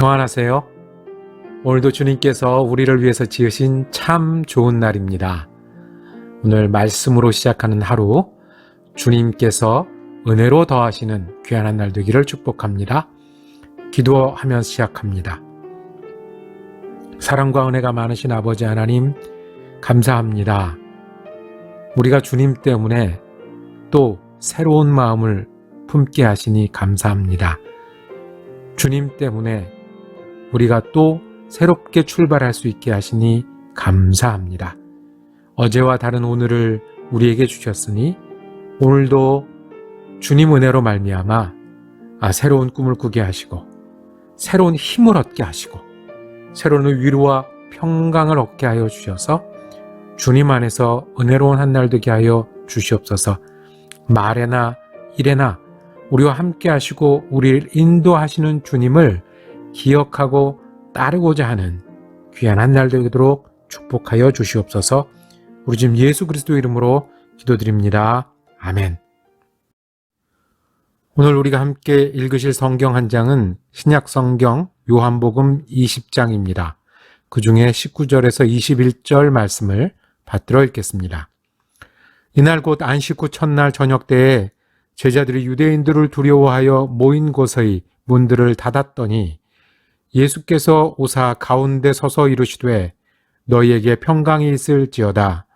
평안하세요. 오늘도 주님께서 우리를 위해서 지으신 참 좋은 날입니다. 오늘 말씀으로 시작하는 하루, 주님께서 은혜로 더하시는 귀한 날 되기를 축복합니다. 기도하며 시작합니다. 사랑과 은혜가 많으신 아버지 하나님, 감사합니다. 우리가 주님 때문에 또 새로운 마음을 품게 하시니 감사합니다. 주님 때문에 우리가 또 새롭게 출발할 수 있게 하시니 감사합니다. 어제와 다른 오늘을 우리에게 주셨으니 오늘도 주님 은혜로 말미암아 새로운 꿈을 꾸게 하시고 새로운 힘을 얻게 하시고 새로운 위로와 평강을 얻게 하여 주셔서 주님 안에서 은혜로운 한 날 되게 하여 주시옵소서. 말에나 일에나 우리와 함께 하시고 우리를 인도하시는 주님을 기억하고 따르고자 하는 귀한 한 날 되도록 축복하여 주시옵소서. 우리 주님 예수 그리스도 이름으로 기도드립니다. 아멘. 오늘 우리가 함께 읽으실 성경 한 장은 신약 성경 요한복음 20장입니다. 그 중에 19절에서 21절 말씀을 받들어 읽겠습니다. 이날 곧 안식 후 첫날 저녁 때에 제자들이 유대인들을 두려워하여 모인 곳의 문들을 닫았더니 예수께서 오사 가운데 서서 이르시되 너희에게 평강이 있을지어다.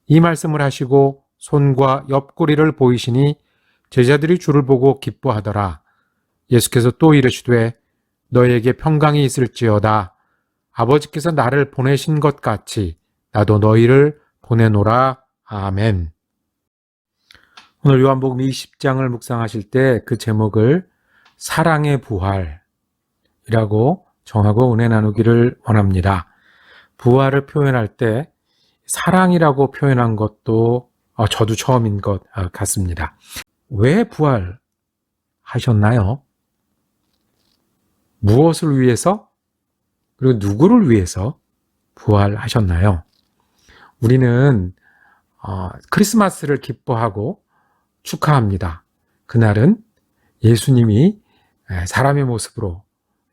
이 말씀을 하시고 손과 옆구리를 보이시니 제자들이 주를 보고 기뻐하더라. 예수께서 또 이르시되 너희에게 평강이 있을지어다. 아버지께서 나를 보내신 것 같이 나도 너희를 보내노라. 아멘. 오늘 요한복음 20장을 묵상하실 때 그 제목을 사랑의 부활이라고 정하고 은혜 나누기를 원합니다. 부활을 표현할 때 사랑이라고 표현한 것도 저도 처음인 것 같습니다. 왜 부활하셨나요? 무엇을 위해서? 그리고 누구를 위해서 부활하셨나요? 우리는 크리스마스를 기뻐하고 축하합니다. 그날은 예수님이 사람의 모습으로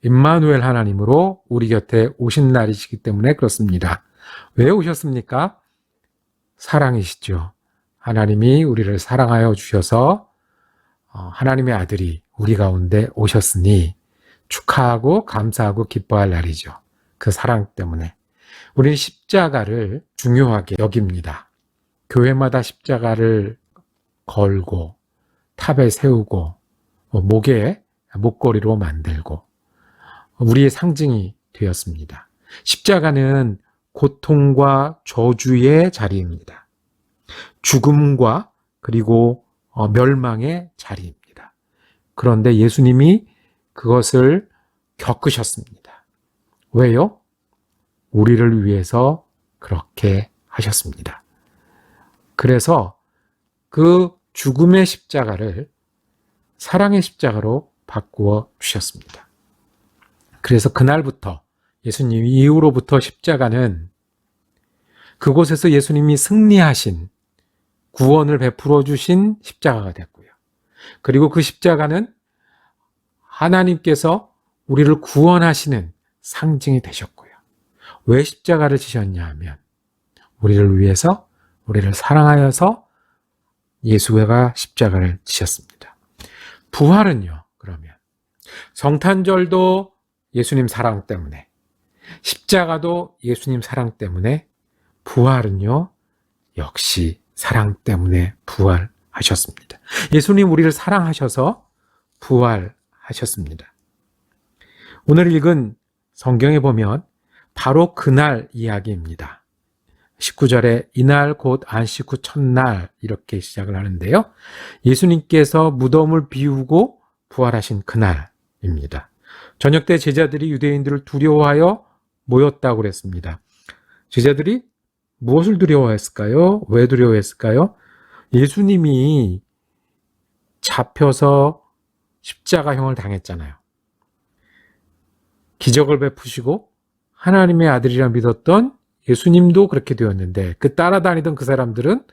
임마누엘 하나님으로 우리 곁에 오신 날이시기 때문에 그렇습니다. 왜 오셨습니까? 사랑이시죠. 하나님이 우리를 사랑하여 주셔서 하나님의 아들이 우리 가운데 오셨으니 축하하고 감사하고 기뻐할 날이죠. 그 사랑 때문에. 우리는 십자가를 중요하게 여깁니다. 교회마다 십자가를 걸고 탑에 세우고 목에 목걸이로 만들고 우리의 상징이 되었습니다. 십자가는 고통과 저주의 자리입니다. 죽음과 그리고 멸망의 자리입니다. 그런데 예수님이 그것을 겪으셨습니다. 왜요? 우리를 위해서 그렇게 하셨습니다. 그래서 그 죽음의 십자가를 사랑의 십자가로 바꾸어 주셨습니다. 그래서 그날부터 예수님 이후로부터 십자가는 그곳에서 예수님이 승리하신 구원을 베풀어 주신 십자가가 됐고요. 그리고 그 십자가는 하나님께서 우리를 구원하시는 상징이 되셨고요. 왜 십자가를 지셨냐 하면 우리를 위해서 우리를 사랑하여서 예수가 십자가를 지셨습니다. 부활은요, 그러면 성탄절도 예수님 사랑 때문에 십자가도 예수님 사랑 때문에 부활은요, 역시 사랑 때문에 부활하셨습니다. 예수님 우리를 사랑하셔서 부활하셨습니다. 오늘 읽은 성경에 보면 바로 그날 이야기입니다. 19절에 이날 곧 안식 후 첫날 이렇게 시작을 하는데요. 예수님께서 무덤을 비우고 부활하신 그날입니다. 저녁 때 제자들이 유대인들을 두려워하여 모였다고 그랬습니다. 제자들이 무엇을 두려워했을까요? 왜 두려워했을까요? 예수님이 잡혀서 십자가형을 당했잖아요. 기적을 베푸시고 하나님의 아들이라 믿었던 예수님도 그렇게 되었는데 그 따라다니던 그 사람들은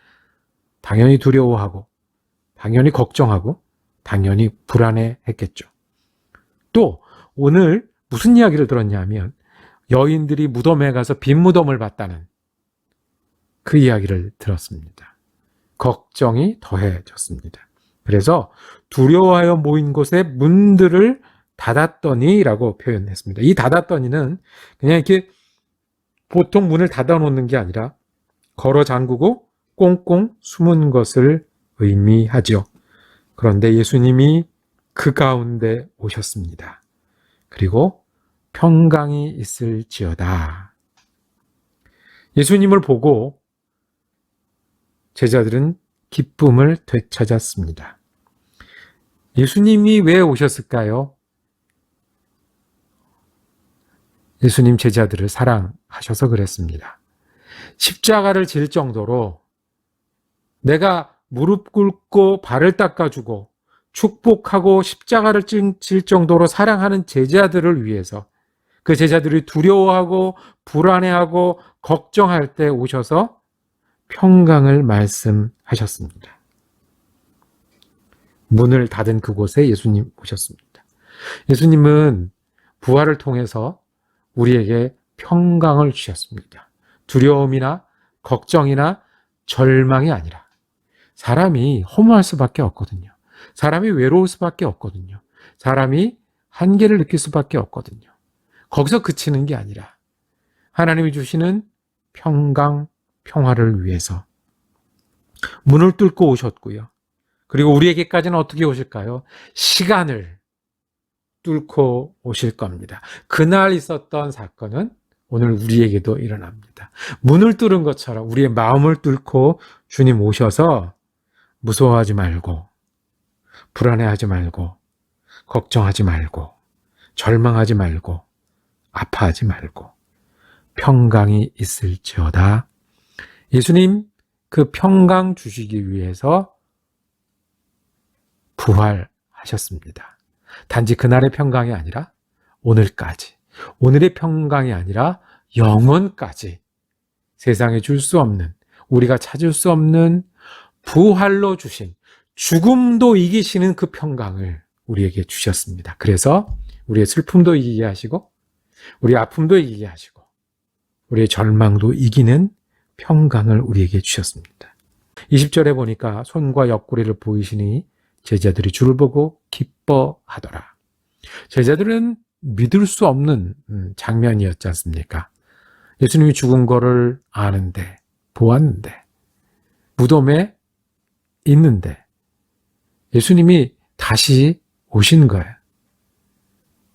당연히 두려워하고 당연히 걱정하고 당연히 불안해했겠죠. 또 오늘 무슨 이야기를 들었냐면 여인들이 무덤에 가서 빈 무덤을 봤다는 그 이야기를 들었습니다. 걱정이 더해졌습니다. 그래서 두려워하여 모인 곳에 문들을 닫았더니 라고 표현했습니다. 이 닫았더니는 그냥 이렇게 보통 문을 닫아 놓는 게 아니라 걸어 잠그고 꽁꽁 숨은 것을 의미하죠. 그런데 예수님이 그 가운데 오셨습니다. 그리고 평강이 있을지어다. 예수님을 보고 제자들은 기쁨을 되찾았습니다. 예수님이 왜 오셨을까요? 예수님 제자들을 사랑하셔서 그랬습니다. 십자가를 질 정도로 내가 무릎 꿇고 발을 닦아주고 축복하고 십자가를 질 정도로 사랑하는 제자들을 위해서 그 제자들이 두려워하고 불안해하고 걱정할 때 오셔서 평강을 말씀하셨습니다. 문을 닫은 그곳에 예수님 오셨습니다. 예수님은 부활을 통해서 우리에게 평강을 주셨습니다. 두려움이나 걱정이나 절망이 아니라 사람이 허무할 수밖에 없거든요. 사람이 외로울 수밖에 없거든요. 사람이 한계를 느낄 수밖에 없거든요. 거기서 그치는 게 아니라 하나님이 주시는 평강, 평화를 위해서 문을 뚫고 오셨고요. 그리고 우리에게까지는 어떻게 오실까요? 시간을 뚫고 오실 겁니다. 그날 있었던 사건은 오늘 우리에게도 일어납니다. 문을 뚫은 것처럼 우리의 마음을 뚫고 주님 오셔서 무서워하지 말고 불안해하지 말고 걱정하지 말고 절망하지 말고 아파하지 말고 평강이 있을지어다. 예수님 그 평강 주시기 위해서 부활하셨습니다. 단지 그날의 평강이 아니라 오늘까지, 오늘의 평강이 아니라 영원까지 세상에 줄 수 없는, 우리가 찾을 수 없는 부활로 주신 죽음도 이기시는 그 평강을 우리에게 주셨습니다. 그래서 우리의 슬픔도 이기게 하시고 우리의 아픔도 이기게 하시고 우리의 절망도 이기는 평강을 우리에게 주셨습니다. 20절에 보니까 손과 옆구리를 보이시니 제자들이 주를 보고 기뻐하더라. 제자들은 믿을 수 없는 장면이었지 않습니까? 예수님이 죽은 거를 아는데, 보았는데, 무덤에 있는데 예수님이 다시 오신 거예요.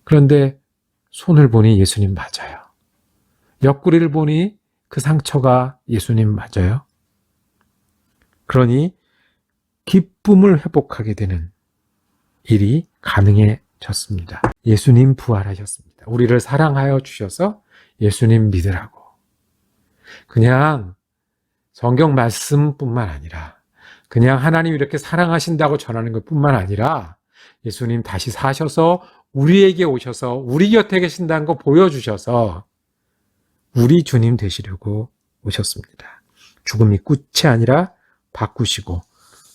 그런데 손을 보니 예수님 맞아요. 옆구리를 보니 그 상처가 예수님 맞아요. 그러니 기쁨을 회복하게 되는 일이 가능해졌습니다. 예수님 부활하셨습니다. 우리를 사랑하여 주셔서 예수님 믿으라고. 그냥 성경 말씀뿐만 아니라 그냥 하나님 이렇게 사랑하신다고 전하는 것뿐만 아니라 예수님 다시 사셔서 우리에게 오셔서 우리 곁에 계신다는 거 보여주셔서 우리 주님 되시려고 오셨습니다. 죽음이 끝이 아니라 바꾸시고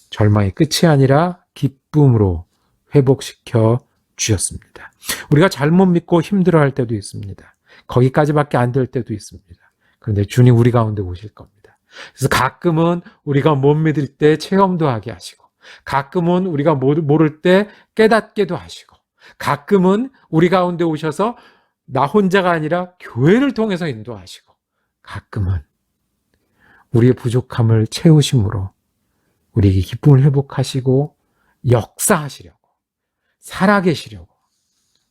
절망이 끝이 아니라 기쁨으로 회복시켜 주셨습니다. 우리가 잘못 믿고 힘들어할 때도 있습니다. 거기까지밖에 안 될 때도 있습니다. 그런데 주님 우리 가운데 오실 겁니다. 그래서 가끔은 우리가 못 믿을 때 체험도 하게 하시고 가끔은 우리가 모를 때 깨닫게도 하시고 가끔은 우리 가운데 오셔서 나 혼자가 아니라 교회를 통해서 인도하시고 가끔은 우리의 부족함을 채우심으로 우리에게 기쁨을 회복하시고 역사하시려고 살아계시려고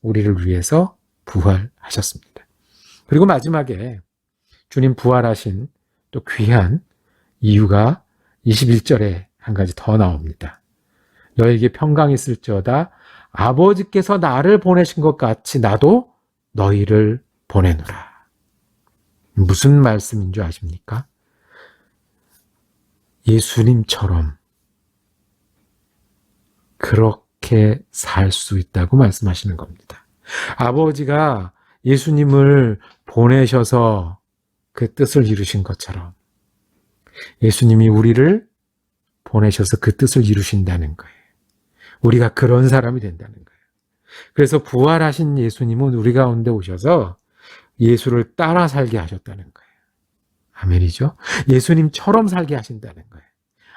우리를 위해서 부활하셨습니다. 그리고 마지막에 주님 부활하신 또 귀한 이유가 21절에 한 가지 더 나옵니다. 너에게 평강이 있을지어다 아버지께서 나를 보내신 것 같이 나도 너희를 보내노라. 무슨 말씀인 줄 아십니까? 예수님처럼 그렇게 살 수 있다고 말씀하시는 겁니다. 아버지가 예수님을 보내셔서 그 뜻을 이루신 것처럼 예수님이 우리를 보내셔서 그 뜻을 이루신다는 거예요. 우리가 그런 사람이 된다는 거예요. 그래서 부활하신 예수님은 우리 가운데 오셔서 예수를 따라 살게 하셨다는 거예요. 아멘이죠? 예수님처럼 살게 하신다는 거예요.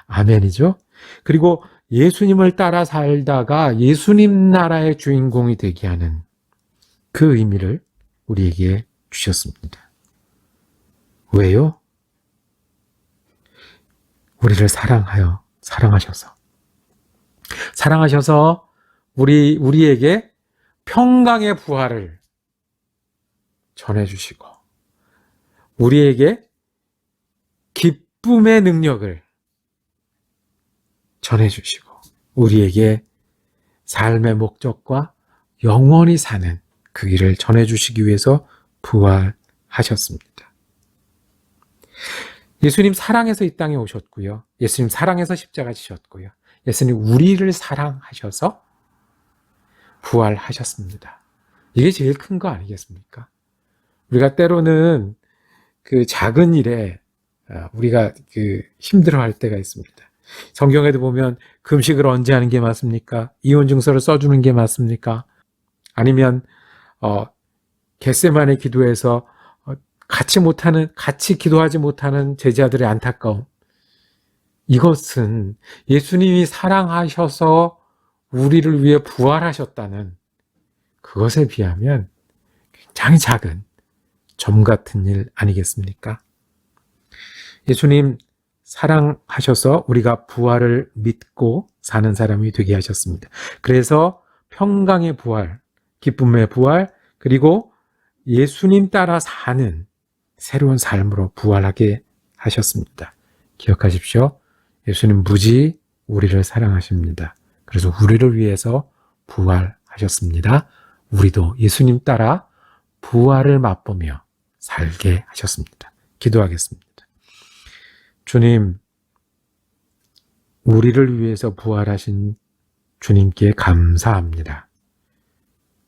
아멘이죠? 그리고 예수님을 따라 살다가 예수님 나라의 주인공이 되게 하는 그 의미를 우리에게 주셨습니다. 왜요? 우리를 사랑하셔서 우리에게 평강의 부활을 전해주시고 우리에게 기쁨의 능력을 전해주시고 우리에게 삶의 목적과 영원히 사는 그 길을 전해주시기 위해서 부활하셨습니다. 예수님 사랑해서 이 땅에 오셨고요. 예수님 사랑해서 십자가 지셨고요. 예수님 우리를 사랑하셔서 부활하셨습니다. 이게 제일 큰 거 아니겠습니까? 우리가 때로는 그 작은 일에 우리가 힘들어할 때가 있습니다. 성경에도 보면 금식을 언제 하는 게 맞습니까? 이혼 증서를 써주는 게 맞습니까? 아니면 겟세마네 기도에서 같이 기도하지 못하는 제자들의 안타까움. 이것은 예수님이 사랑하셔서 우리를 위해 부활하셨다는 그것에 비하면 굉장히 작은 점 같은 일 아니겠습니까? 예수님 사랑하셔서 우리가 부활을 믿고 사는 사람이 되게 하셨습니다. 그래서 평강의 부활, 기쁨의 부활, 그리고 예수님 따라 사는 새로운 삶으로 부활하게 하셨습니다. 기억하십시오. 예수님 무지 우리를 사랑하십니다. 그래서 우리를 위해서 부활하셨습니다. 우리도 예수님 따라 부활을 맛보며 살게 하셨습니다. 기도하겠습니다. 주님, 우리를 위해서 부활하신 주님께 감사합니다.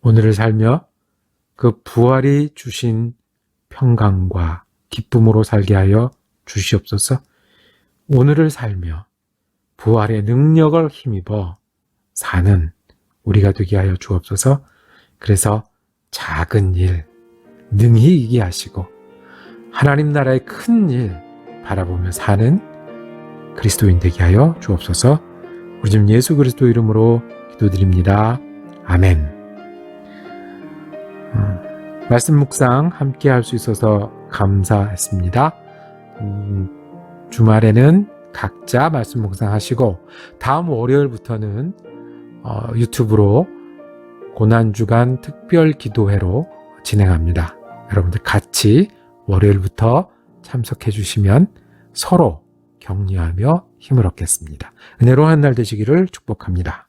오늘을 살며 그 부활이 주신 평강과 기쁨으로 살게 하여 주시옵소서. 오늘을 살며 부활의 능력을 힘입어 사는 우리가 되게 하여 주옵소서. 그래서 작은 일 능히 이기게 하시고 하나님 나라의 큰 일 바라보며 사는 그리스도인 되게 하여 주옵소서. 우리 주 예수 그리스도 이름으로 기도드립니다. 아멘. 말씀 묵상 함께 할 수 있어서 감사했습니다. 주말에는 각자 말씀 묵상 하시고 다음 월요일부터는 유튜브로 고난주간 특별 기도회로 진행합니다. 여러분들 같이 월요일부터 참석해 주시면 서로 격려하며 힘을 얻겠습니다. 은혜로운 한 날 되시기를 축복합니다.